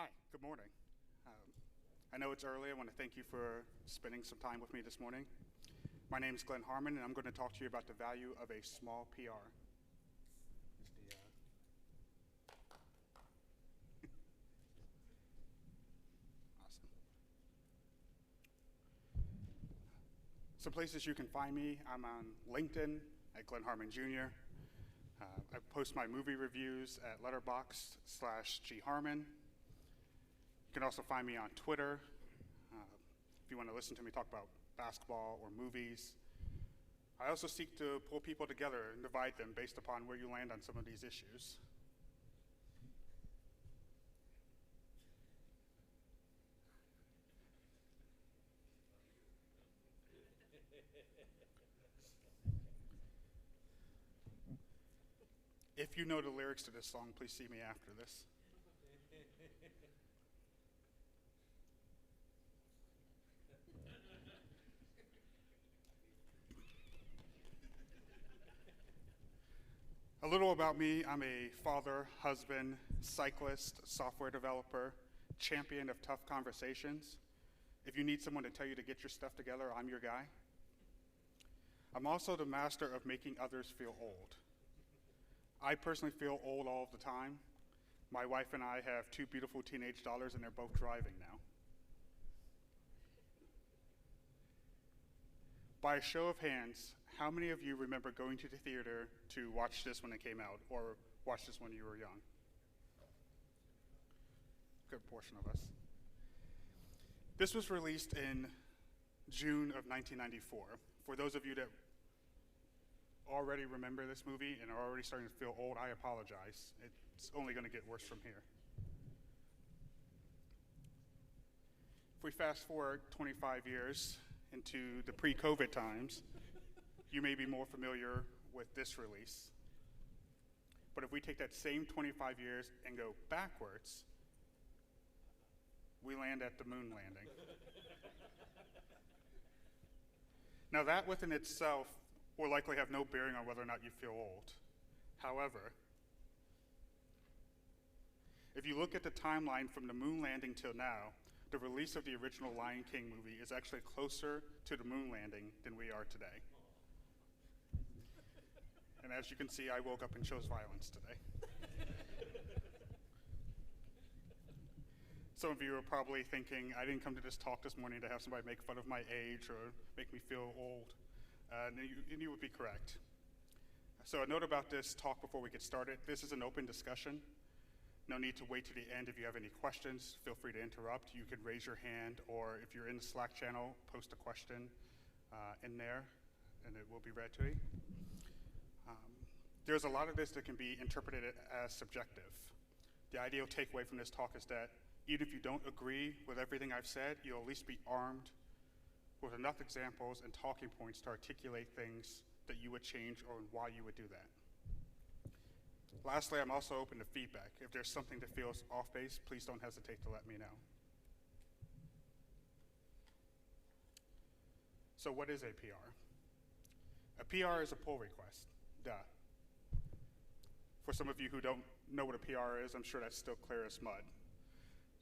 Hi, good morning. I know it's early. I want to thank you for spending some time with me this morning. My name is Glenn Harmon, and I'm going to talk to you about the value of a small PR. Awesome. Some places you can find me, I'm on LinkedIn at Glenn Harmon Jr. I post my movie reviews at letterboxd/gharmon. You can also find me on Twitter if you want to listen to me talk about basketball or movies. I also seek to pull people together and divide them based upon where you land on some of these issues. If you know the lyrics to this song, please see me after this. A little about me, I'm a father, husband, cyclist, software developer, champion of tough conversations. If you need someone to tell you to get your stuff together, I'm your guy. I'm also the master of making others feel old. I personally feel old all the time. My wife and I have two beautiful teenage daughters, and they're both driving now. By a show of hands, how many of you remember going to the theater to watch this when it came out, or watch this when you were young? Good portion of us. This was released in June of 1994. For those of you that already remember this movie and are already starting to feel old, I apologize. It's only going to get worse from here. If we fast forward 25 years into the pre-COVID times, you may be more familiar with this release. But if we take that same 25 years and go backwards, we land at the moon landing. Now that within itself will likely have no bearing on whether or not you feel old. However, if you look at the timeline from the moon landing till now, the release of the original Lion King movie is actually closer to the moon landing than we are today. And as you can see, I woke up and chose violence today. Some of you are probably thinking, I didn't come to this talk this morning to have somebody make fun of my age or make me feel old. And you would be correct. So a note about this talk before we get started. This is an open discussion. No need to wait to the end. If you have any questions, feel free to interrupt. You can raise your hand, or if you're in the Slack channel, post a question in there, and it will be read to you. There's a lot of this that can be interpreted as subjective. The ideal takeaway from this talk is that even if you don't agree with everything I've said, you'll at least be armed with enough examples and talking points to articulate things that you would change or why you would do that. Lastly, I'm also open to feedback. If there's something that feels off base, please don't hesitate to let me know. So what is a PR? A PR is a pull request, duh. For some of you who don't know what a PR is, I'm sure that's still clear as mud.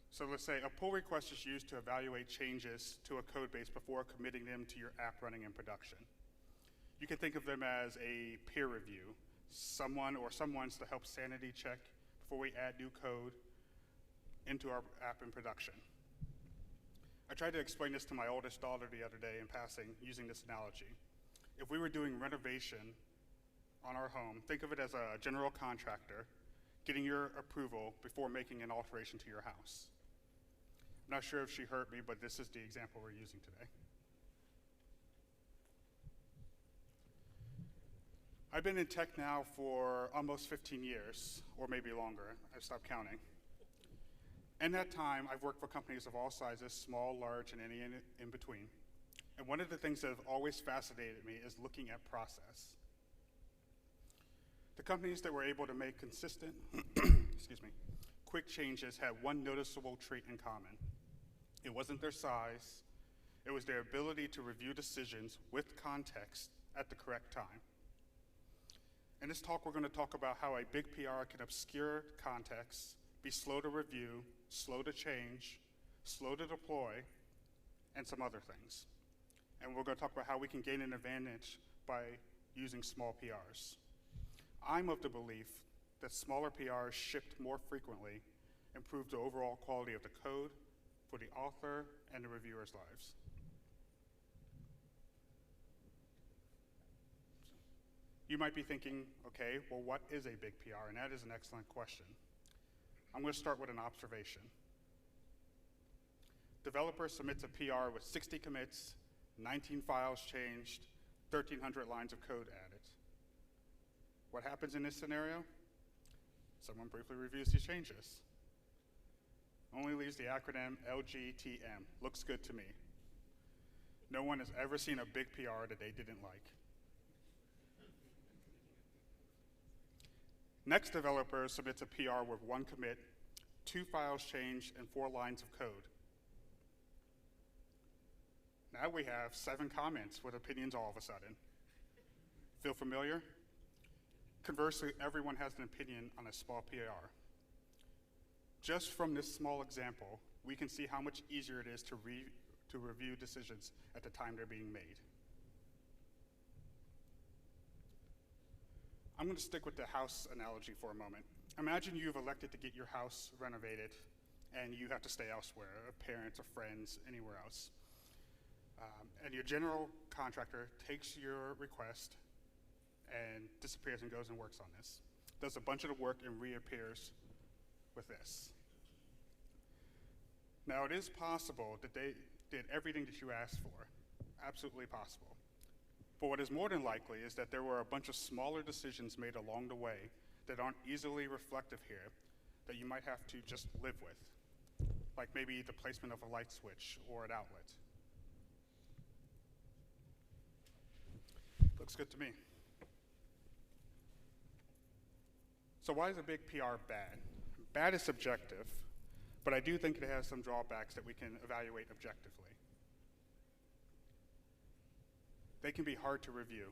So let's say a pull request is used to evaluate changes to a code base before committing them to your app running in production. You can think of them as a peer review, someone or someone's to help sanity check before we add new code into our app in production. I tried to explain this to my oldest daughter the other day in passing using this analogy. If we were doing renovation on our home, think of it as a general contractor getting your approval before making an alteration to your house. I'm not sure if she heard me, but this is the example we're using today. I've been in tech now for almost 15 years, or maybe longer. I've stopped counting. In that time, I've worked for companies of all sizes, small, large, and any in between. And one of the things that have always fascinated me is looking at process. The companies that were able to make consistent, quick changes had one noticeable trait in common. It wasn't their size, it was their ability to review decisions with context at the correct time. In this talk, we're going to talk about how a big PR can obscure context be slow to review, slow to change, slow to deploy, and some other things. And we're going to talk about how we can gain an advantage by using small PRs. I'm of the belief that smaller PRs shipped more frequently improve the overall quality of the code for the author and the reviewers' lives. You might be thinking, okay, well, what is a big PR? And that is an excellent question. I'm going to start with an observation. Developer submits a PR with 60 commits, 19 files changed, 1,300 lines of code added. What happens in this scenario? Someone briefly reviews these changes. Only leaves the acronym LGTM. Looks good to me. No one has ever seen a big PR that they didn't like. Next developer submits a PR with 1 commit, 2 files changed, and 4 lines of code. Now we have 7 comments with opinions all of a sudden. Feel familiar? Conversely, everyone has an opinion on a small PR. Just from this small example, we can see how much easier it is to review decisions at the time they're being made. I'm going to stick with the house analogy for a moment. Imagine you've elected to get your house renovated and you have to stay elsewhere, parents or friends, anywhere else. And your general contractor takes your request and disappears and goes and works on this. Does a bunch of the work and reappears with this. Now, it is possible that they did everything that you asked for. Absolutely possible. But what is more than likely is that there were a bunch of smaller decisions made along the way that aren't easily reflective here that you might have to just live with, like maybe the placement of a light switch or an outlet. Looks good to me. So why is a big PR bad? Bad is subjective, but I do think it has some drawbacks that we can evaluate objectively. They can be hard to review.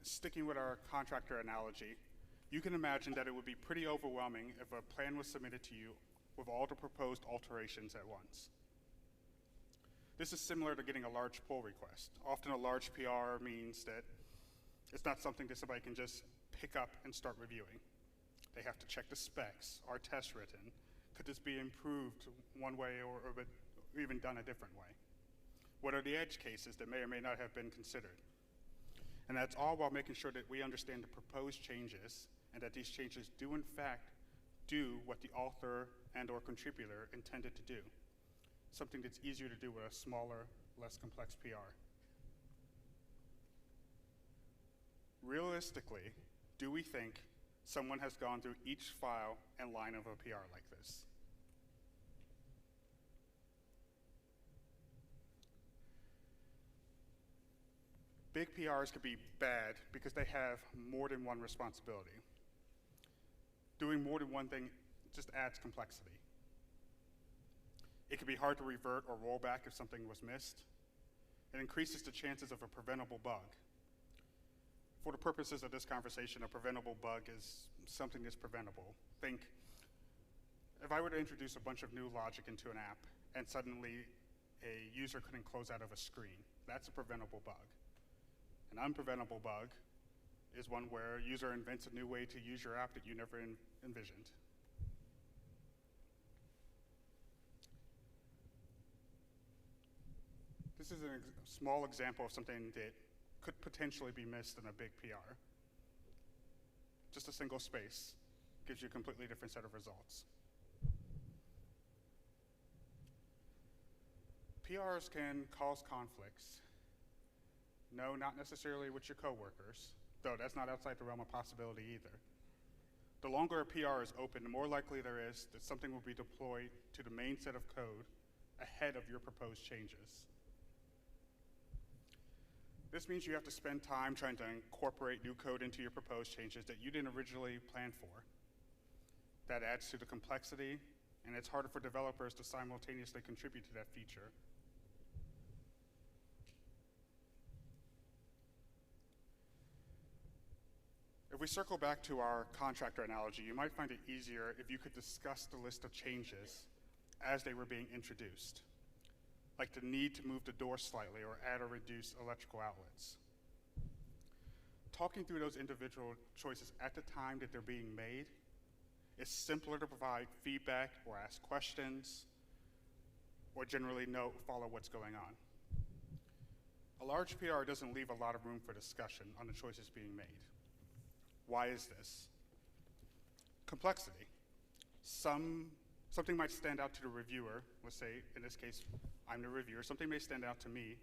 Sticking with our contractor analogy, you can imagine that it would be pretty overwhelming if a plan was submitted to you with all the proposed alterations at once. This is similar to getting a large pull request. Often a large PR means that it's not something that somebody can just pick up and start reviewing. They have to check the specs. Are tests written? Could this be improved one way or even done a different way? What are the edge cases that may or may not have been considered? And that's all while making sure that we understand the proposed changes and that these changes do in fact do what the author and or contributor intended to do. Something that's easier to do with a smaller, less complex PR. Realistically, do we think someone has gone through each file and line of a PR like this? Big PRs could be bad because they have more than one responsibility. Doing more than one thing just adds complexity. It can be hard to revert or roll back if something was missed. It increases the chances of a preventable bug. For the purposes of this conversation, a preventable bug is something that's preventable. Think, if I were to introduce a bunch of new logic into an app and suddenly a user couldn't close out of a screen, that's a preventable bug. An unpreventable bug is one where a user invents a new way to use your app that you never envisioned. This is a small example of something that could potentially be missed in a big PR. Just a single space gives you a completely different set of results. PRs can cause conflicts. No, not necessarily with your coworkers, though that's not outside the realm of possibility either. The longer a PR is open, the more likely there is that something will be deployed to the main set of code ahead of your proposed changes. This means you have to spend time trying to incorporate new code into your proposed changes that you didn't originally plan for. That adds to the complexity, and it's harder for developers to simultaneously contribute to that feature. If we circle back to our contractor analogy, you might find it easier if you could discuss the list of changes as they were being introduced, like the need to move the door slightly or add or reduce electrical outlets. Talking through those individual choices at the time that they're being made, it's simpler to provide feedback or ask questions or generally follow what's going on. A large PR doesn't leave a lot of room for discussion on the choices being made. Why is this? Complexity. Something might stand out to the reviewer. Let's say, in this case, I'm the reviewer. Something may stand out to me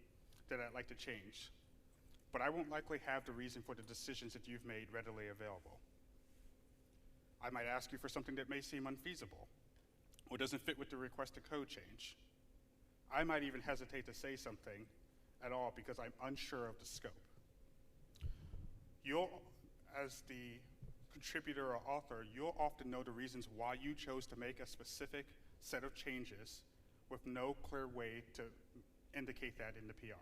that I'd like to change, but I won't likely have the reason for the decisions that you've made readily available. I might ask you for something that may seem unfeasible or doesn't fit with the requested code change. I might even hesitate to say something at all because I'm unsure of the scope. As the contributor or author, you'll often know the reasons why you chose to make a specific set of changes with no clear way to indicate that in the PR.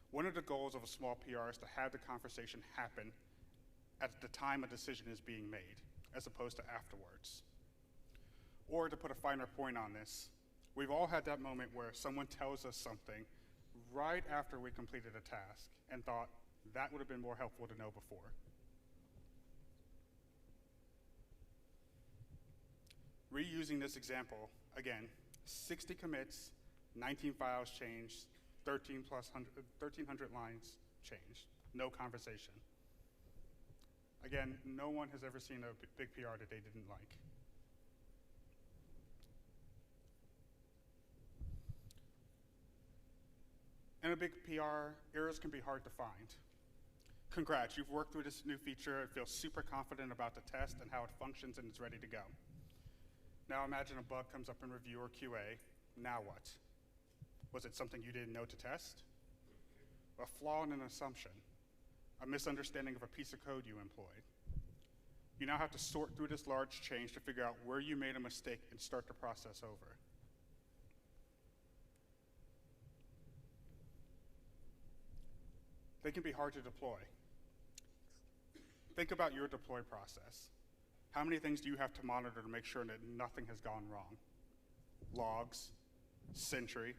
One of the goals of a small PR is to have the conversation happen at the time a decision is being made, as opposed to afterwards. Or to put a finer point on this, we've all had that moment where someone tells us something right after we completed a task and thought that would have been more helpful to know before. Reusing this example, again, 60 commits, 19 files changed, 1,300 lines changed, no conversation. Again, no one has ever seen a big PR that they didn't like. In a big PR, errors can be hard to find. Congrats, you've worked through this new feature and feel super confident about the test and how it functions and is ready to go. Now imagine a bug comes up in review or QA, now what? Was it something you didn't know to test? A flaw in an assumption, a misunderstanding of a piece of code you employed. You now have to sort through this large change to figure out where you made a mistake and start the process over. They can be hard to deploy. Think about your deploy process. How many things do you have to monitor to make sure that nothing has gone wrong? Logs, Sentry,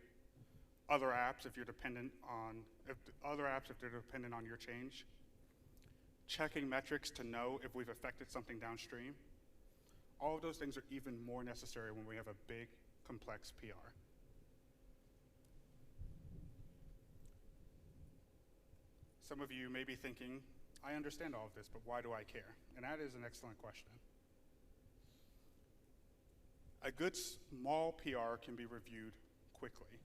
other apps if they're dependent on your change, checking metrics to know if we've affected something downstream. All of those things are even more necessary when we have a big, complex PR. Some of you may be thinking, I understand all of this, but why do I care? And that is an excellent question. A good small PR can be reviewed quickly.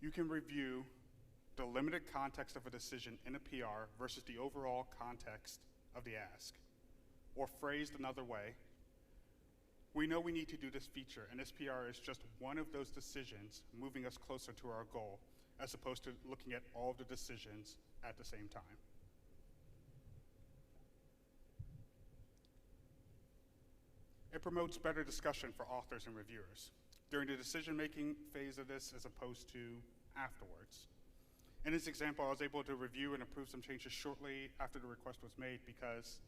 You can review the limited context of a decision in a PR versus the overall context of the ask. Or phrased another way, we know we need to do this feature, and this PR is just one of those decisions moving us closer to our goal, as opposed to looking at all of the decisions at the same time. It promotes better discussion for authors and reviewers during the decision-making phase of this as opposed to afterwards. In this example, I was able to review and approve some changes shortly after the request was made because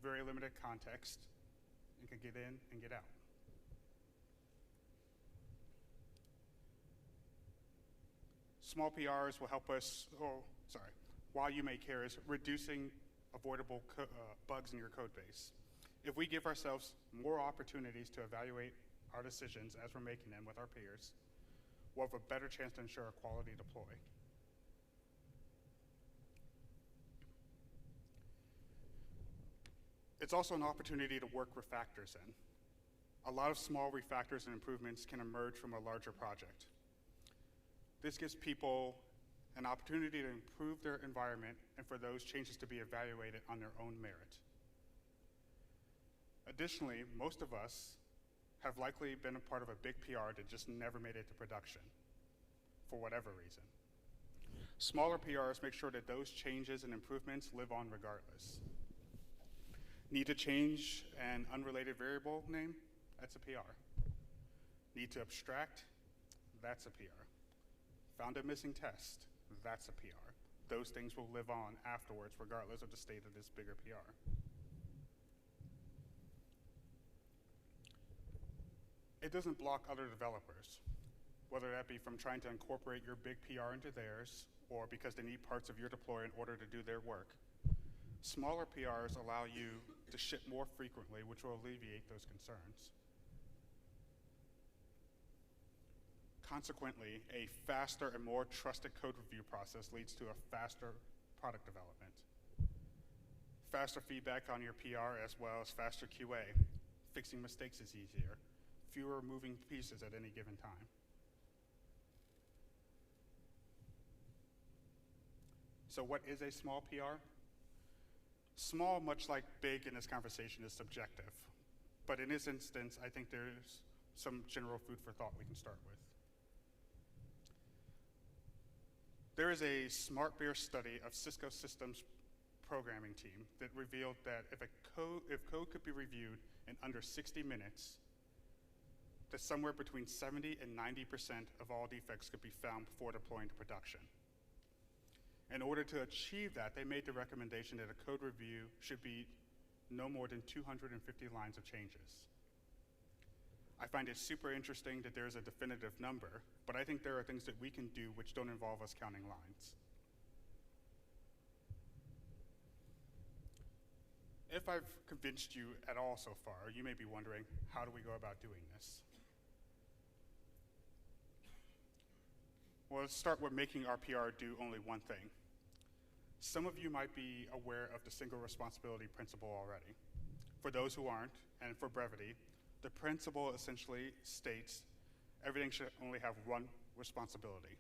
very limited context and could get in and get out. Small PRs will help us, while you may care, is reducing avoidable bugs in your code base. If we give ourselves more opportunities to evaluate our decisions as we're making them with our peers, we'll have a better chance to ensure a quality deploy. It's also an opportunity to work refactors in. A lot of small refactors and improvements can emerge from a larger project. This gives people an opportunity to improve their environment and for those changes to be evaluated on their own merit. Additionally, most of us have likely been a part of a big PR that just never made it to production, for whatever reason. Smaller PRs make sure that those changes and improvements live on regardless. Need to change an unrelated variable name? That's a PR. Need to abstract? that's a PR. Found a missing test, that's a PR. Those things will live on afterwards regardless of the state of this bigger PR. It doesn't block other developers, whether that be from trying to incorporate your big PR into theirs or because they need parts of your deploy in order to do their work. Smaller PRs allow you to ship more frequently, which will alleviate those concerns. Consequently, a faster and more trusted code review process leads to a faster product development. Faster feedback on your PR as well as faster QA. Fixing mistakes is easier. Fewer moving pieces at any given time. So what is a small PR? Small, much like big in this conversation, is subjective. But in this instance, I think there's some general food for thought we can start with. There is a Smart Beer study of Cisco Systems programming team that revealed that if code could be reviewed in under 60 minutes, that somewhere between 70 and 90% of all defects could be found before deploying to production. In order to achieve that, they made the recommendation that a code review should be no more than 250 lines of changes. I find it super interesting that there's a definitive number, but I think there are things that we can do which don't involve us counting lines. If I've convinced you at all so far, you may be wondering, how do we go about doing this? Well, let's start with making our PR do only one thing. Some of you might be aware of the single responsibility principle already. For those who aren't, and for brevity, the principle essentially states everything should only have one responsibility.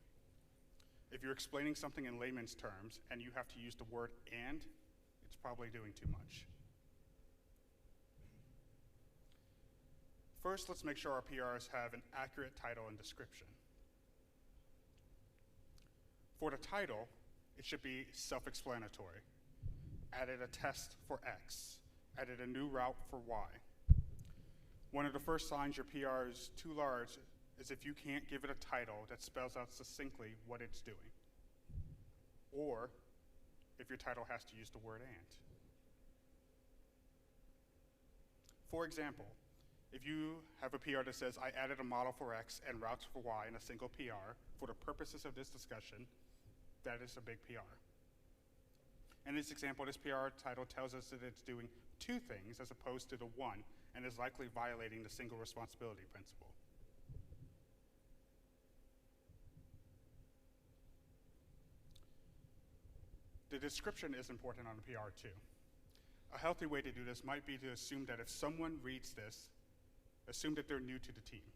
If you're explaining something in layman's terms and you have to use the word "and," it's probably doing too much. First, let's make sure our PRs have an accurate title and description. For the title, it should be self-explanatory. Added a test for X, added a new route for Y. One of the first signs your PR is too large is if you can't give it a title that spells out succinctly what it's doing, or if your title has to use the word "and." For example, if you have a PR that says, I added a model for X and routes for Y in a single PR for the purposes of this discussion, that is a big PR. In this example, this PR title tells us that it's doing two things as opposed to the one, and is likely violating the single responsibility principle. The description is important on a PR too. A healthy way to do this might be to assume that if someone reads this, assume that they're new to the team,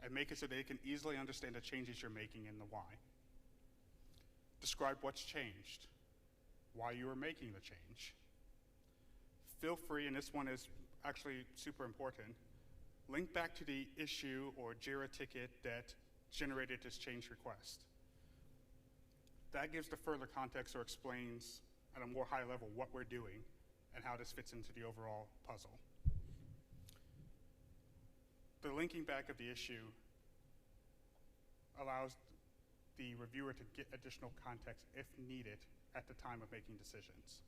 and make it so they can easily understand the changes you're making in the why. Describe what's changed, why you are making the change. Feel free, and this one is actually super important, link back to the issue or JIRA ticket that generated this change request. That gives the further context or explains at a more high level what we're doing and how this fits into the overall puzzle. The linking back of the issue allows the reviewer to get additional context if needed at the time of making decisions.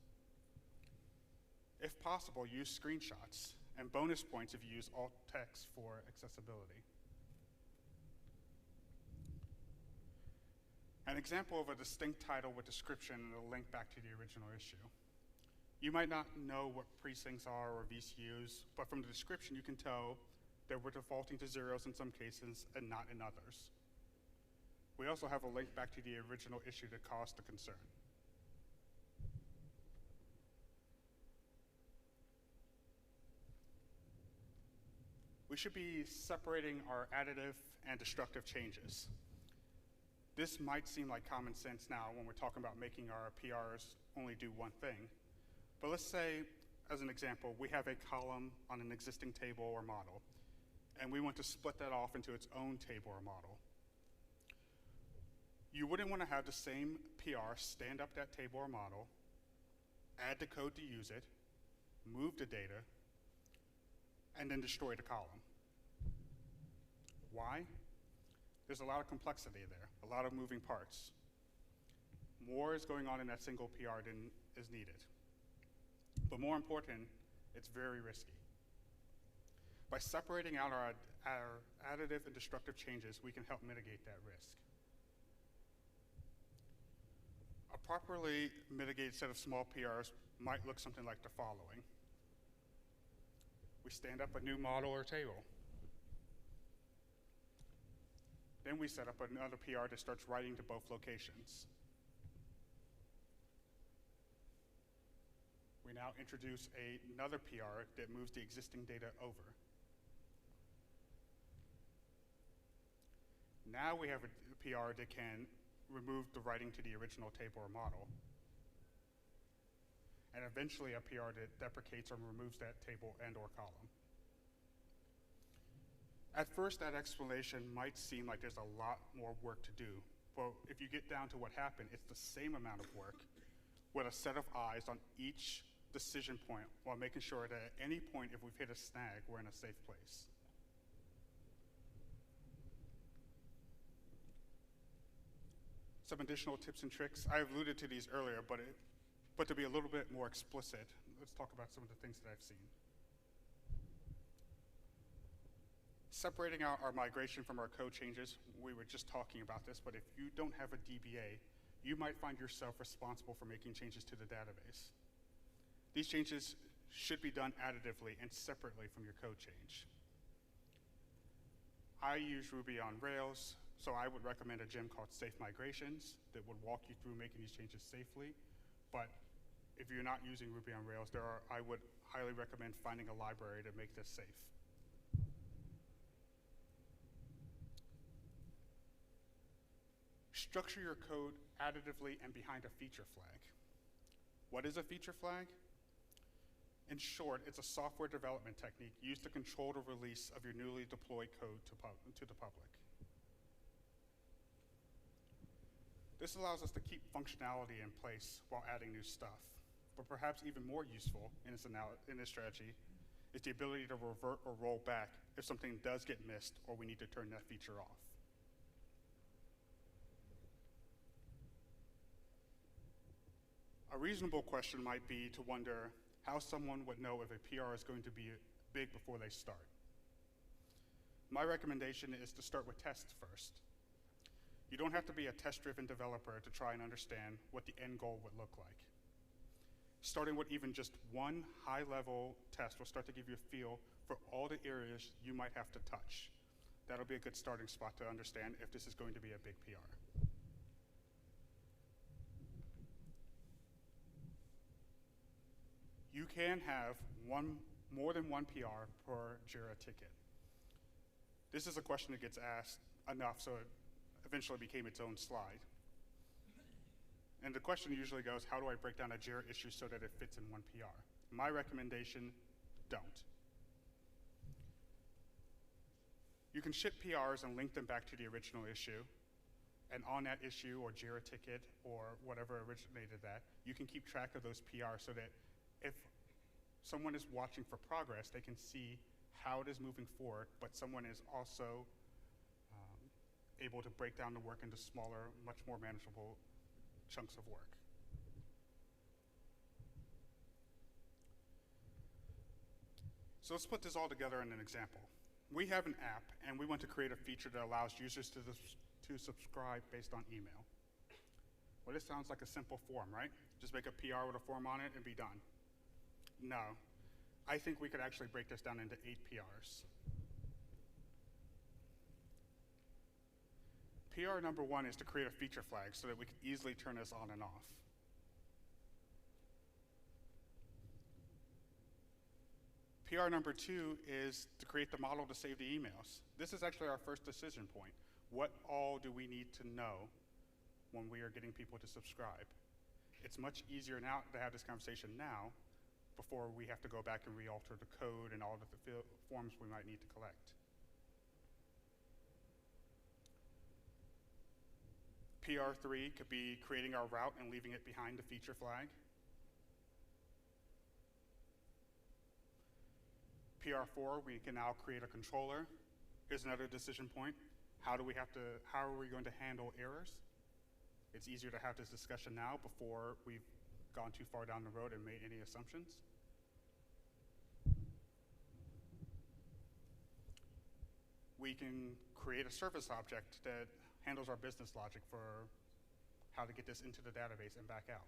If possible, use screenshots and bonus points if you use alt text for accessibility. An example of a distinct title with description and a link back to the original issue. You might not know what precincts are or VCUs, but from the description you can tell that we're defaulting to zeros in some cases and not in others. We also have a link back to the original issue that caused the concern. We should be separating our additive and destructive changes. This might seem like common sense now when we're talking about making our PRs only do one thing. But let's say, as an example, we have a column on an existing table or model, and we want to split that off into its own table or model. You wouldn't want to have the same PR stand up that table or model, add the code to use it, move the data, and then destroy the column. Why? There's a lot of complexity there, a lot of moving parts. More is going on in that single PR than is needed. But more important, it's very risky. By separating out our additive and destructive changes, we can help mitigate that risk. A properly mitigated set of small PRs might look something like the following. We stand up a new model or table. Then we set up another PR that starts writing to both locations. We now introduce another PR that moves the existing data over. Now we have a PR that can remove the writing to the original table or model. And eventually a PR that deprecates or removes that table and or column. At first, that explanation might seem like there's a lot more work to do, but if you get down to what happened, it's the same amount of work with a set of eyes on each decision point while making sure that at any point, if we've hit a snag, we're in a safe place. Some additional tips and tricks. I alluded to these earlier, but to be a little bit more explicit, let's talk about some of the things that I've seen. Separating out our migration from our code changes, we were just talking about this, but if you don't have a DBA, you might find yourself responsible for making changes to the database. These changes should be done additively and separately from your code change. I use Ruby on Rails, so I would recommend a gem called Safe Migrations that would walk you through making these changes safely. But if you're not using Ruby on Rails, I would highly recommend finding a library to make this safe. Structure your code additively and behind a feature flag. What is a feature flag? In short, it's a software development technique used to control the release of your newly deployed code to the public. This allows us to keep functionality in place while adding new stuff. But perhaps even more useful in this strategy is the ability to revert or roll back if something does get missed or we need to turn that feature off. A reasonable question might be to wonder how someone would know if a PR is going to be big before they start. My recommendation is to start with tests first. You don't have to be a test-driven developer to try and understand what the end goal would look like. Starting with even just one high-level test will start to give you a feel for all the areas you might have to touch. That'll be a good starting spot to understand if this is going to be a big PR. You can have more than one PR per JIRA ticket. This is a question that gets asked enough so it eventually became its own slide. And the question usually goes, how do I break down a JIRA issue so that it fits in one PR? My recommendation, don't. You can ship PRs and link them back to the original issue. And on that issue or JIRA ticket or whatever originated that, you can keep track of those PRs so that if someone is watching for progress, they can see how it is moving forward, but someone is also able to break down the work into smaller, much more manageable chunks of work. So let's put this all together in an example. We have an app, and we want to create a feature that allows users to subscribe based on email. Well, this sounds like a simple form, right? Just make a PR with a form on it and be done. No, I think we could actually break this down into 8 PRs. PR number 1 is to create a feature flag so that we can easily turn this on and off. PR number 2 is to create the model to save the emails. This is actually our first decision point. What all do we need to know when we are getting people to subscribe? It's much easier now to have this conversation now before we have to go back and re-alter the code and all of the forms we might need to collect. PR3 could be creating our route and leaving it behind the feature flag. PR4, we can now create a controller. Here's another decision point. How are we going to handle errors? It's easier to have this discussion now before we've gone too far down the road and made any assumptions. We can create a service object that handles our business logic for how to get this into the database and back out.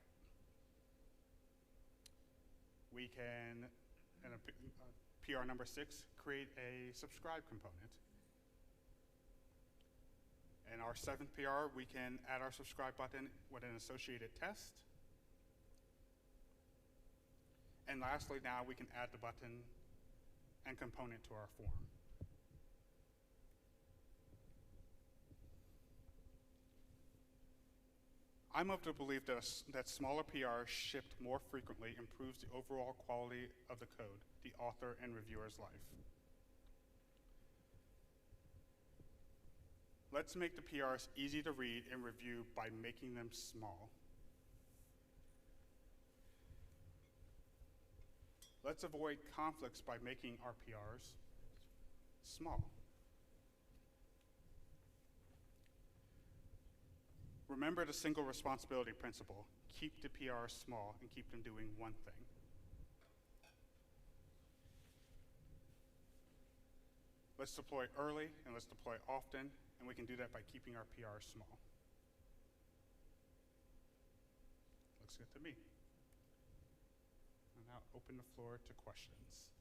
We can, in PR number 6, create a subscribe component. In our 7th PR, we can add our subscribe button with an associated test. And lastly, now we can add the button and component to our form. I'm of the belief that smaller PRs shipped more frequently improves the overall quality of the code, the author and reviewer's life. Let's make the PRs easy to read and review by making them small. Let's avoid conflicts by making our PRs small. Remember the single responsibility principle. Keep the PRs small and keep them doing one thing. Let's deploy early and let's deploy often, and we can do that by keeping our PRs small. Looks good to me. I'll now open the floor to questions.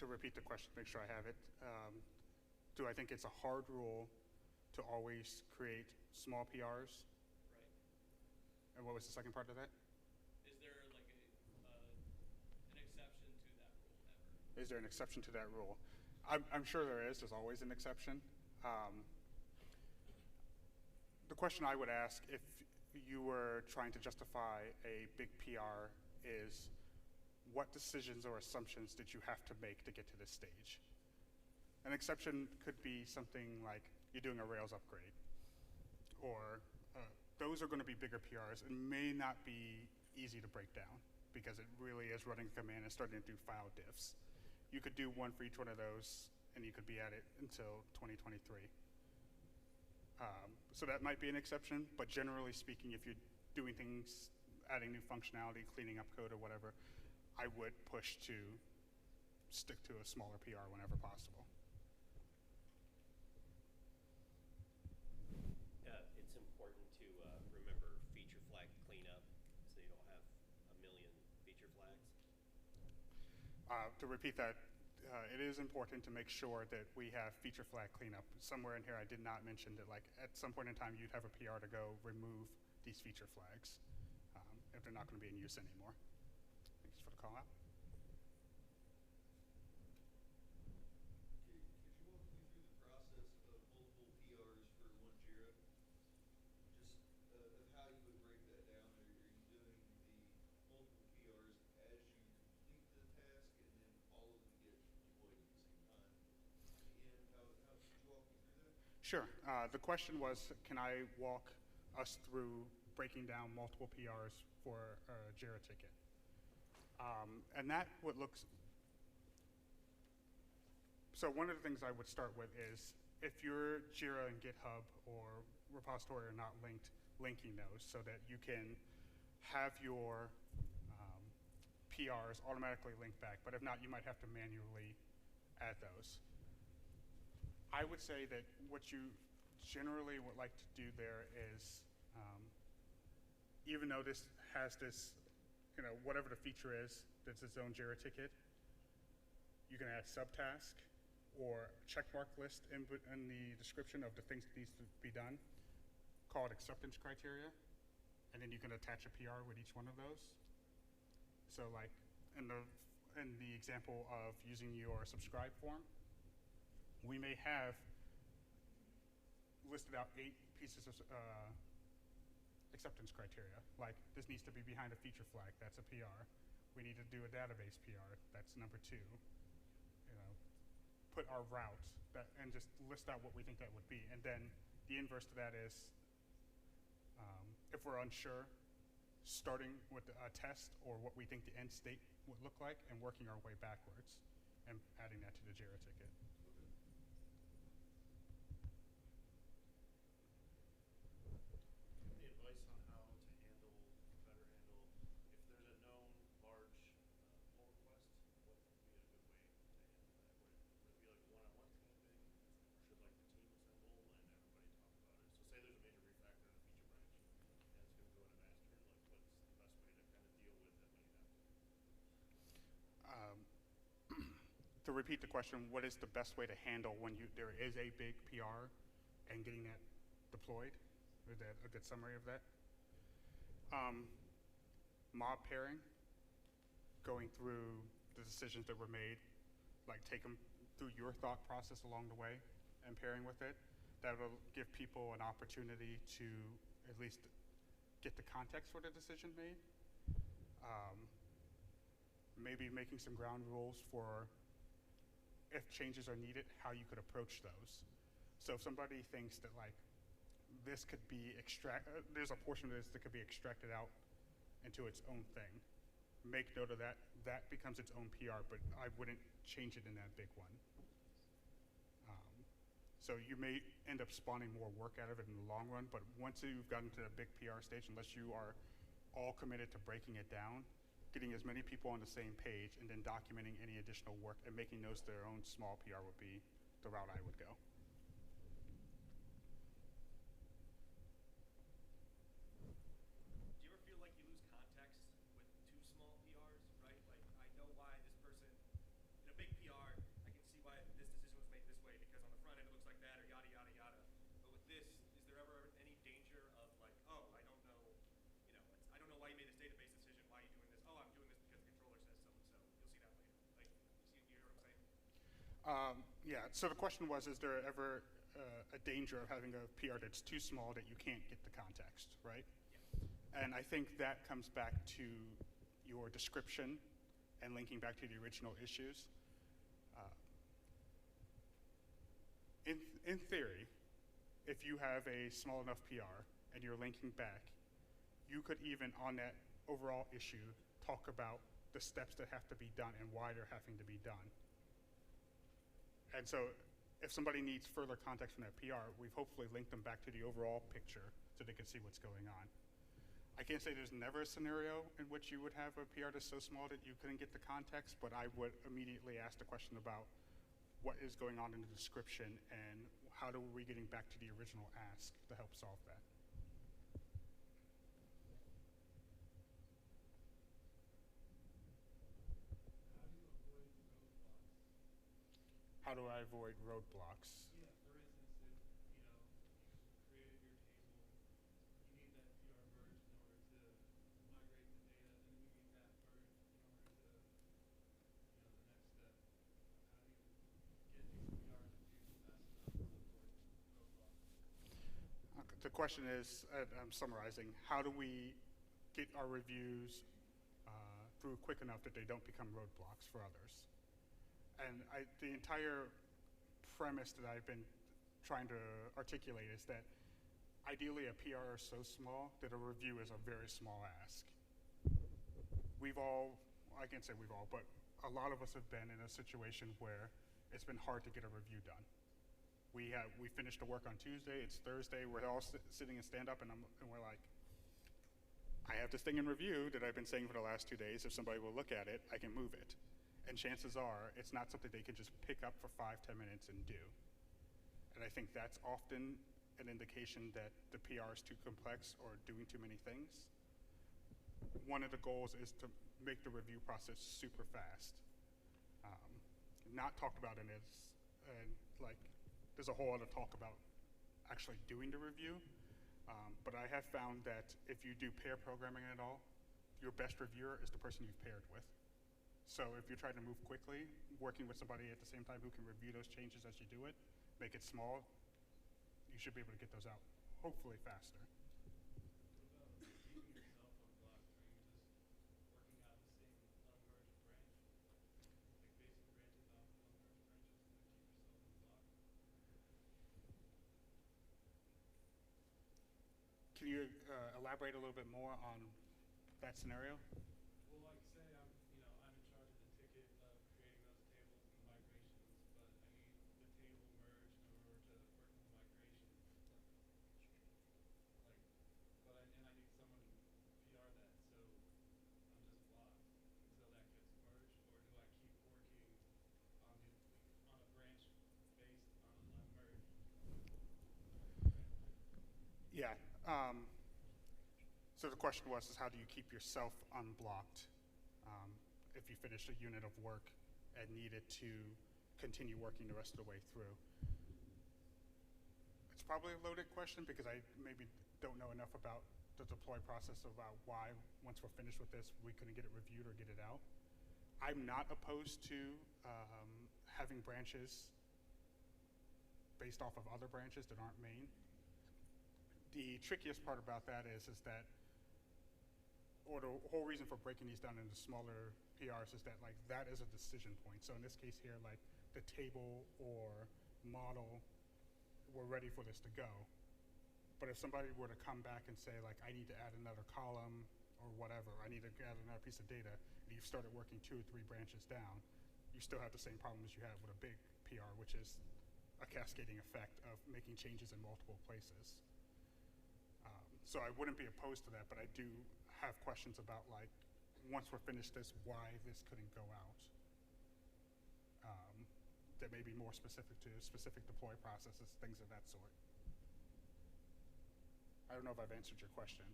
To repeat the question, make sure I have it. Do I think it's a hard rule to always create small PRs? Right. And what was the second part of that? Is there like an exception to that rule ever? Is there an exception to that rule? I'm sure there is. There's always an exception. The question I would ask if you were trying to justify a big PR is, what decisions or assumptions did you have to make to get to this stage? An exception could be something like you're doing a Rails upgrade, or those are going to be bigger PRs and may not be easy to break down because it really is running a command and starting to do file diffs. You could do one for each one of those and you could be at it until 2023. So that might be an exception, but generally speaking, if you're doing things, adding new functionality, cleaning up code or whatever, I would push to stick to a smaller PR whenever possible. It's important to remember feature flag cleanup so you don't have a million feature flags. To repeat that, it is important to make sure that we have feature flag cleanup. Somewhere in here I did not mention that like at some point in time you'd have a PR to go remove these feature flags if they're not going to be in use anymore. Thanks for the call out. Could you walk me through the process of multiple PRs for one JIRA? Just of how you would break that down. Are you doing the multiple PRs as you complete the task and then all of them get deployed at the same time? And could you walk me through that? Sure. The question was, can I walk us through breaking down multiple PRs for a JIRA ticket? And that what looks, so one of the things I would start with is if your JIRA and GitHub or repository are not linked, linking those so that you can have your PRs automatically linked back, but if not, you might have to manually add those. I would say that what you generally would like to do there is, even though this has this, whatever the feature is, that's its own JIRA ticket, you can add subtask or checkmark list in the description of the things that needs to be done, call it acceptance criteria, and then you can attach a PR with each one of those. So like in the example of using your subscribe form, we may have listed out 8 pieces of acceptance criteria. Like this needs to be behind a feature flag, that's a PR. We need to do a database PR, that's number 2. put our route and just list out what we think that would be. And then the inverse to that is, if we're unsure, starting with a test or what we think the end state would look like and working our way backwards and adding that to the JIRA ticket. Any advice on how to handle, better handle, if there's a known large pull request, what would be a good way to handle that? Would it be like a one-on-one kind of thing? Or should like the team assemble and everybody talk about it? So say there's a major refactor in a feature branch and it's gonna go into master, like what's the best way to kind of deal with it when you have to? To repeat the question, what is the best way to handle when there is a big PR and getting that deployed? Is that a good summary of that? Mob pairing, going through the decisions that were made, like take them through your thought process along the way and pairing with it. That will give people an opportunity to at least get the context for the decision made. Maybe making some ground rules for if changes are needed, how you could approach those. So if somebody thinks that like this could be there's a portion of this that could be extracted out into its own thing, make note of that. That becomes its own PR, but I wouldn't change it in that big one. So you may end up spawning more work out of it in the long run, but once you've gotten to the big PR stage, unless you are all committed to breaking it down, getting as many people on the same page and then documenting any additional work and making those their own small PR would be the route I would go. Do you ever feel like you lose context with too small PRs, right? Like, I know why this person, in a big PR, I can see why this decision was made this way because on the front end it looks like that or yada, yada, yada. But with this, is there ever any danger of like, oh, I don't know, I don't know why you made this database decision, why are you doing this? Oh, I'm doing this because the controller says so-and-so. You'll see that later. Like, you hear what I'm saying? Yeah, so the question was, is there ever a danger of having a PR that's too small that you can't get the context, right? Yeah. And I think that comes back to your description and linking back to the original issues. In theory, if you have a small enough PR and you're linking back, you could even on that overall issue talk about the steps that have to be done and why they're having to be done. And so if somebody needs further context from that PR, we've hopefully linked them back to the overall picture so they can see what's going on. I can't say there's never a scenario in which you would have a PR that's so small that you couldn't get the context, but I would immediately ask the question about what is going on in the description and how are we getting back to the original ask to help solve that. How do I avoid roadblocks? Yeah, for instance, if you created your table, you need that PR merged in order to migrate the data, then you need that merged in order to, the next step. How do you get these PRs produced fast enough to avoid roadblocks? The question is, I'm summarizing, how do we get our reviews through quick enough that they don't become roadblocks for others? And the entire premise that I've been trying to articulate is that ideally a PR is so small that a review is a very small ask. I can't say we've all, but a lot of us have been in a situation where it's been hard to get a review done. We finished the work on Tuesday, it's Thursday, we're all sitting in stand up and we're like, I have this thing in review that I've been saying for the last 2 days. If somebody will look at it, I can move it. And chances are, it's not something they can just pick up for 5-10 minutes and do. And I think that's often an indication that the PR is too complex or doing too many things. One of the goals is to make the review process super fast. Not talked about in this, and there's a whole other talk about actually doing the review. But I have found that if you do pair programming at all, your best reviewer is the person you've paired with. So if you're trying to move quickly, working with somebody at the same time who can review those changes as you do it, make it small, you should be able to get those out, hopefully faster. What about keeping yourself unblocked? Are you just working out the same unmerged branch? Like basic branches off unmerged branches to keep Can you elaborate a little bit more on that scenario? Well, like say I'm in charge of the ticket of creating those tables and the migrations, but I need the table merged in order to work with the migration. Like, and I need someone to PR that, so I'm just blocked until that gets merged, or do I keep working on a branch based on a merge? Yeah. So the question was, is how do you keep yourself unblocked if you finished a unit of work and needed to continue working the rest of the way through? It's probably a loaded question because I maybe don't know enough about the deploy process about why, once we're finished with this, we couldn't get it reviewed or get it out. I'm not opposed to having branches based off of other branches that aren't main. The trickiest part about that is that, or the whole reason for breaking these down into smaller PRs is that like that is a decision point. So in this case here, like the table or model, we're ready for this to go. But if somebody were to come back and say like, I need to add another column or whatever, I need to add another piece of data, and you've started working 2 or 3 branches down, you still have the same problem as you have with a big PR, which is a cascading effect of making changes in multiple places. So I wouldn't be opposed to that, but I do have questions about like, once we're finished this, why this couldn't go out. That may be more specific to specific deploy processes, things of that sort. I don't know if I've answered your question.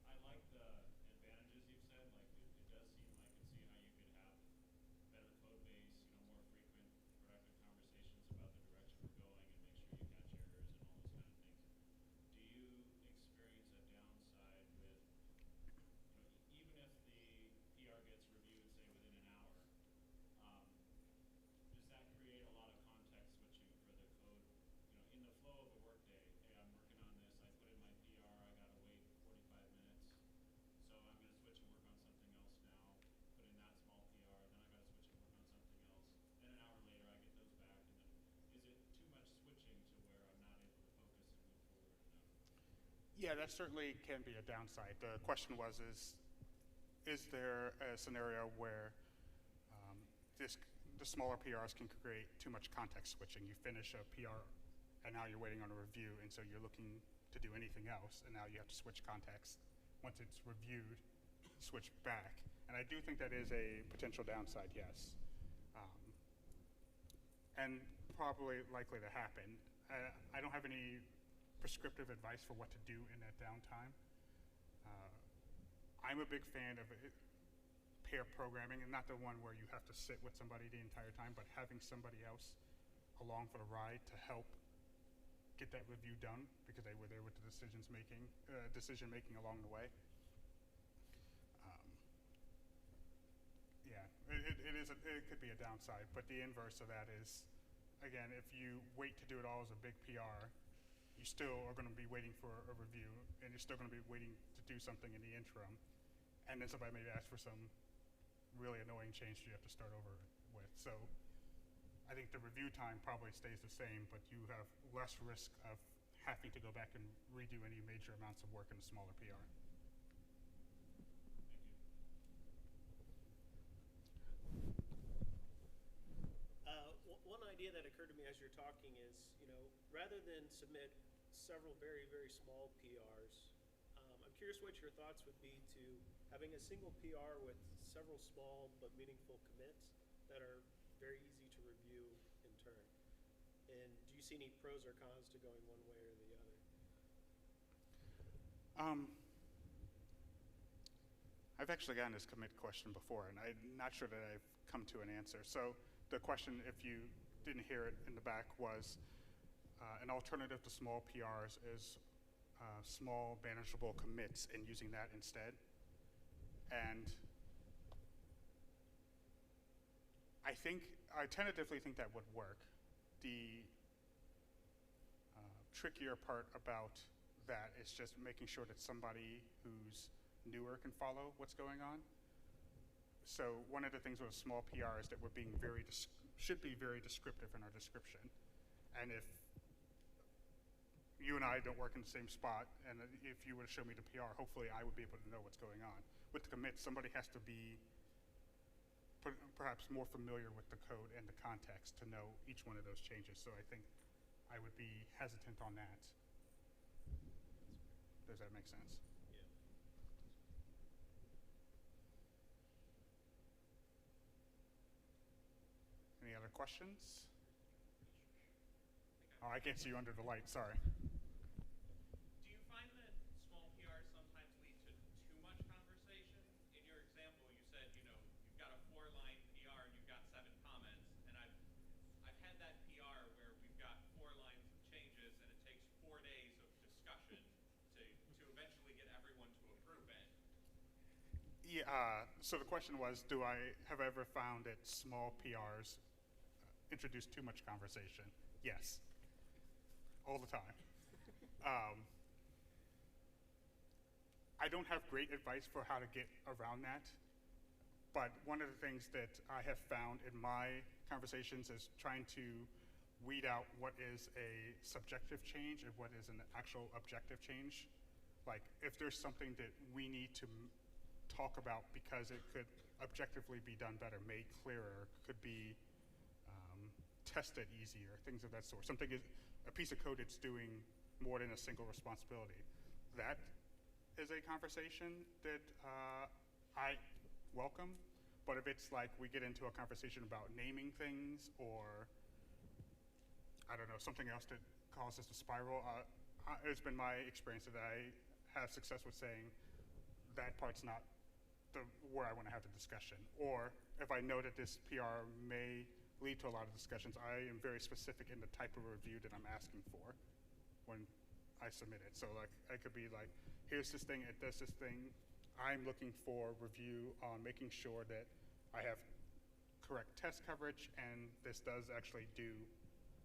I like the advantages you've said. Like it does seem like I can see how you could have better code base, more frequent, productive conversations about the direction we're going, and make sure you catch errors and all those kind of things. Do you experience a downside with, even if the PR gets reviewed, say within an hour, does that create a lot of context switching for the code? In the flow of a workday, hey, I'm working on this, I put in my PR, I gotta wait 45 minutes, so I'm gonna switch and work on something else now, put in that small PR, then I gotta switch and work on something else, then an hour later I get those back, and then is it too much switching to where I'm not able to focus and move forward enough? Yeah, that certainly can be a downside. The question was, is there a scenario where the smaller PRs can create too much context switching? You finish a PR and now you're waiting on a review, and so you're looking to do anything else, and now you have to switch context. Once it's reviewed, switch back. And I do think that is a potential downside, yes. And probably likely to happen. I don't have any prescriptive advice for what to do in that downtime. I'm a big fan of pair programming, and not the one where you have to sit with somebody the entire time, but having somebody else along for the ride to help get that review done because they were there with the decision making along the way. Yeah, it could be a downside, but the inverse of that is, again, if you wait to do it all as a big PR, you still are going to be waiting for a review, and you're still going to be waiting to do something in the interim, and then somebody maybe asks for some really annoying change you have to start over with. So I think the review time probably stays the same, but you have less risk of having to go back and redo any major amounts of work in a smaller PR. One idea that occurred to me as you're talking is, rather than submit several very, very small PRs, I'm curious what your thoughts would be to having a single PR with several small but meaningful commits that are very easy to review in turn. And do you see any pros or cons to going one way or the other? I've actually gotten this commit question before, and I'm not sure that I've come to an answer. So the question, if you didn't hear it in the back, was an alternative to small PRs is small manageable commits and using that instead. And I tentatively think that would work. The trickier part about that is just making sure that somebody who's newer can follow what's going on. So one of the things with a small PR is that we're being should be very descriptive in our description. And if you and I don't work in the same spot, and if you were to show me the PR, hopefully I would be able to know what's going on. With the commit, somebody has to be perhaps more familiar with the code and the context to know each one of those changes. So I think I would be hesitant on that. Does that make sense? Any other questions? Oh, I can't see you under the light, sorry. Do you find that small PRs sometimes lead to too much conversation? In your example, you said, you've got a 4-line PR and you've got 7 comments, and I've had that PR where we've got 4 lines of changes and it takes 4 days of discussion to eventually get everyone to approve it. Yeah, so the question was, have I ever found that small PRs introduce too much conversation? Yes. All the time. I don't have great advice for how to get around that, but one of the things that I have found in my conversations is trying to weed out what is a subjective change and what is an actual objective change. Like, if there's something that we need to talk about because it could objectively be done better, made clearer, could be tested easier, things of that sort. Something is a piece of code that's doing more than a single responsibility. That is a conversation that I welcome, but if it's like we get into a conversation about naming things or, I don't know, something else that causes the spiral, it's been my experience that I have success with saying that part's not where I want to have the discussion. Or if I know that this PR may lead to a lot of discussions, I am very specific in the type of review that I'm asking for when I submit it. So like, it could be like, here's this thing, it does this thing. I'm looking for review on making sure that I have correct test coverage and this does actually do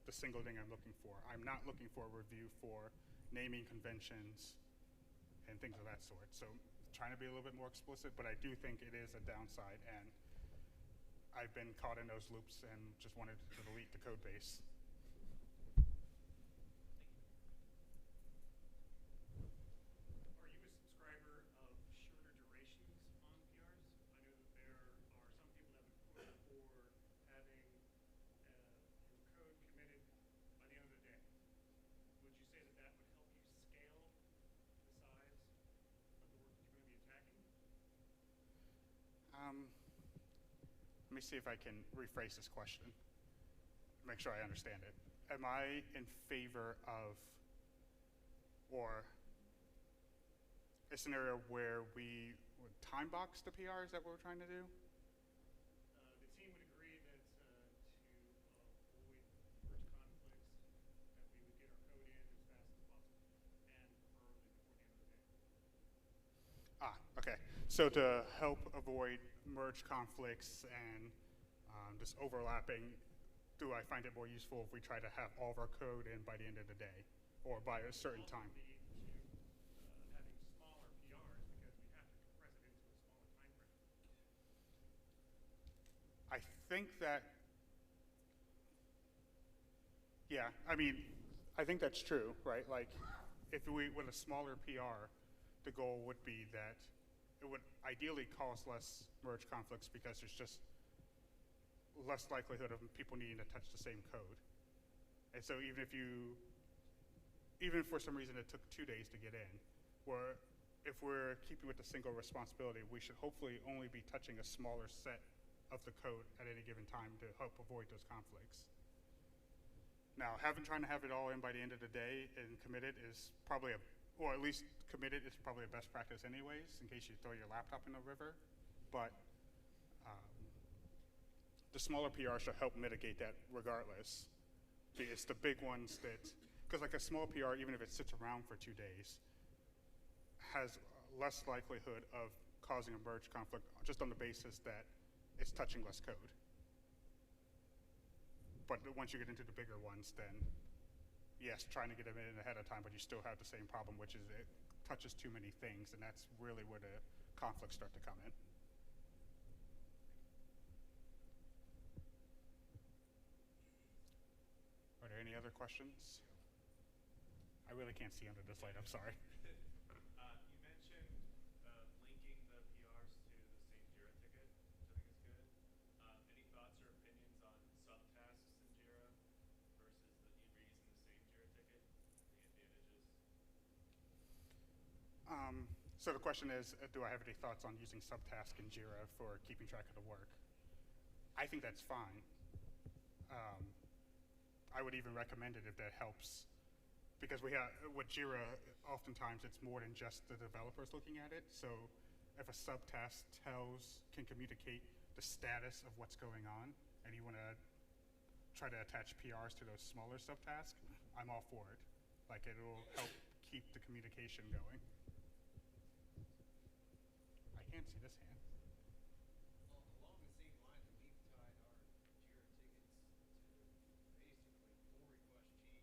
the single thing I'm looking for. I'm not looking for a review for naming conventions and things of that sort. So trying to be a little bit more explicit, but I do think it is a downside, and I've been caught in those loops and just wanted to delete the code base. Are you a subscriber of shorter durations on PRs? I know that there are some people that would push for having your code committed by the end of the day. Would you say that that would help you scale the size of the work that you're going to be attacking? Let me see if I can rephrase this question, make sure I understand it. Am I in favor of, or a scenario where we would time box the PR? Is that what we're trying to do? The team would agree that to avoid merge conflicts, that we would get our code in as fast as possible, and preferably before the end of the day. Okay. So to help avoid merge conflicts and just overlapping, do I find it more useful if we try to have all of our code in by the end of the day or by a certain time? Lead to having smaller PRs because we have to compress it into a smaller time frame. I think that, yeah, I mean, I think that's true, right? Like, if we, with a smaller PR, the goal would be that it would ideally cause less merge conflicts because there's just less likelihood of people needing to touch the same code. And so even if for some reason it took 2 days to get in, or if we're keeping with the single responsibility, we should hopefully only be touching a smaller set of the code at any given time to help avoid those conflicts. Now, trying to have it all in by the end of the day and committed is probably or at least committed is probably a best practice anyways, in case you throw your laptop in the river. But the smaller PR should help mitigate that regardless. It's the big ones that, because like a small PR, even if it sits around for 2 days, has less likelihood of causing a merge conflict just on the basis that it's touching less code. But once you get into the bigger ones, then yes, trying to get them in ahead of time, but you still have the same problem, which is touches too many things, and that's really where the conflicts start to come in. Are there any other questions? I really can't see under this light, I'm sorry. You mentioned linking the PRs to the same Jira ticket, which I think is good. Any thoughts or opinions on subtasks in Jira versus reusing the same Jira ticket, the advantages? So the question is, do I have any thoughts on using subtask in Jira for keeping track of the work? I think that's fine. I would even recommend it if that helps, because we have, with Jira, oftentimes it's more than just the developers looking at it. So if a subtask can communicate the status of what's going on, and you want to try to attach PRs to those smaller subtasks, I'm all for it. Like, it'll help keep the communication going. I can't see this hand. Well, along the same lines, we've tied our Jira tickets to basically pull request changes.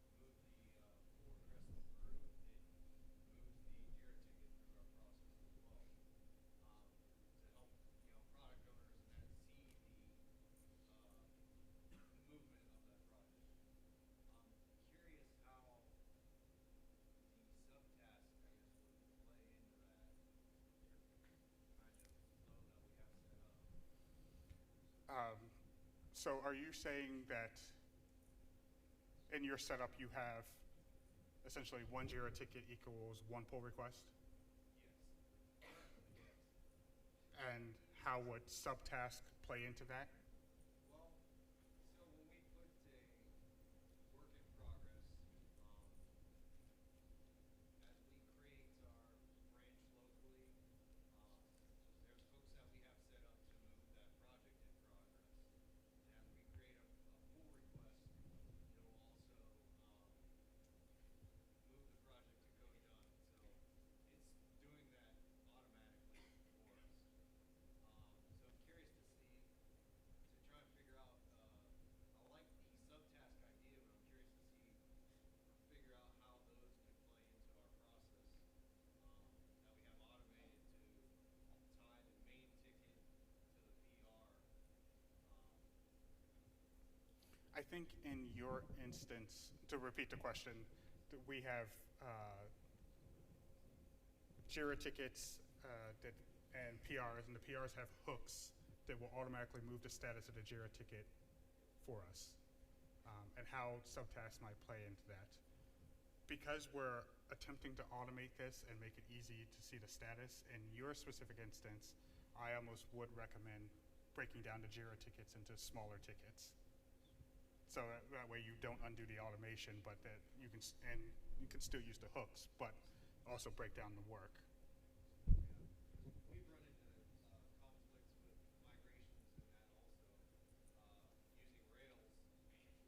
So as we move the pull request through, it moves the Jira ticket through our process as well. To help, product owners and that see the movement of that project. I'm curious how the subtask, I guess, would play into that kind of flow that we have set up. So are you saying that in your setup you have essentially one Jira ticket equals one pull request? Yes. And how would subtask play into that? Well, so when we put a work in progress, as we create our branch locally, there's hooks that we have set up to move that project in progress. And as we create a pull request, it will also move the project to code done. So it's doing that automatically for us. So I'm curious to try and figure out, I like the subtask idea, but I'm curious to see or figure out how those could play into our process that we have automated to tie the main ticket to the PR. I think in your instance, to repeat the question, that we have Jira tickets and PRs, and the PRs have hooks that will automatically move the status of the Jira ticket for us, and how subtasks might play into that. Because we're attempting to automate this and make it easy to see the status, in your specific instance, I almost would recommend breaking down the Jira tickets into smaller tickets. So that way you don't undo the automation, but that you can still use the hooks, but also break down the work. We've run into conflicts with migrations and that also. Using Rails,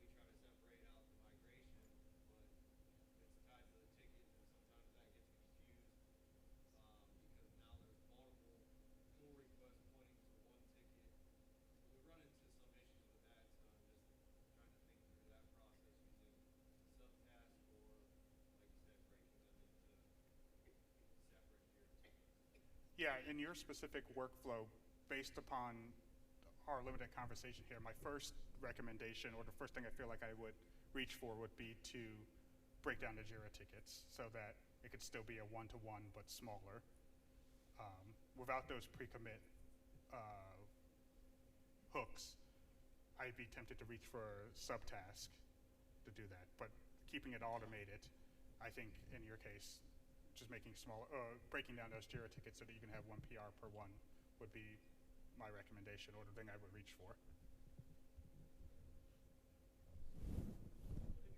we try to separate out the migration, but it's tied to the ticket, and sometimes that gets confused because now there's multiple pull requests pointing to one ticket. So we run into some issues with that, so I'm just trying to think through that process using subtasks or, like you said, breaking them into separate Jira tickets. Yeah, in your specific workflow, based upon our limited conversation here, my first recommendation, or the first thing I feel like I would reach for, would be to break down the Jira tickets so that it could still be a one-to-one but smaller. Without those pre-commit hooks, I'd be tempted to reach for subtask to do that. But keeping it automated, I think in your case, just making breaking down those Jira tickets so that you can have one PR per one would be my recommendation, or the thing I would reach for. What if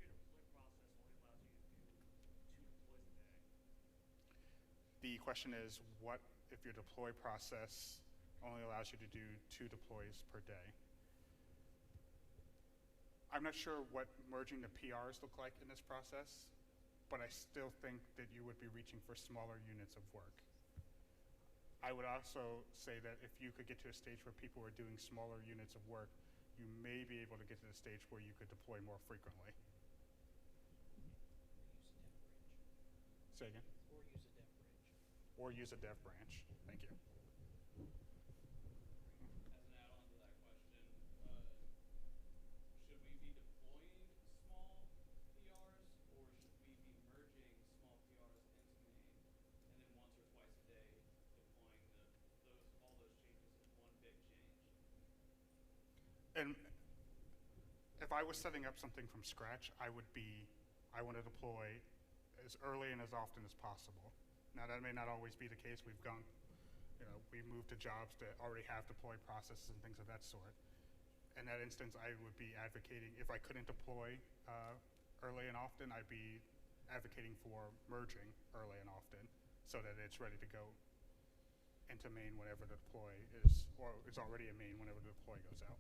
your deploy process only allows you to do 2 deploys a day? The question is, what if your deploy process only allows you to do 2 deploys per day? I'm not sure what merging the PRs look like in this process, but I still think that you would be reaching for smaller units of work. I would also say that if you could get to a stage where people are doing smaller units of work, you may be able to get to the stage where you could deploy more frequently. Use step bridge. Say again. Or use a dev branch. Or use a dev branch. Thank you. As an add-on to that question, should we be deploying small PRs or should we be merging small PRs into main and then once or twice a day deploying all those changes as one big change? And if I was setting up something from scratch, I want to deploy as early and as often as possible. Now that may not always be the case. We moved to jobs that already have deployed processes and things of that sort. In that instance, I would be advocating, if I couldn't deploy early and often, I'd be advocating for merging early and often so that it's ready to go into main whenever the deploy is, or it's already in main whenever the deploy goes out.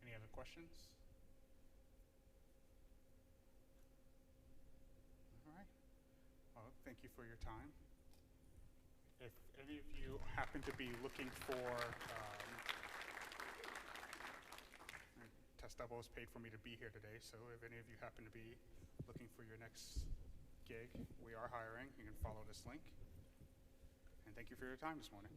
Any other questions? All right. Well, thank you for your time. If any of you happen to be looking for, Test Double has paid for me to be here today, so if any of you happen to be looking for your next gig, we are hiring. You can follow this link. And thank you for your time this morning.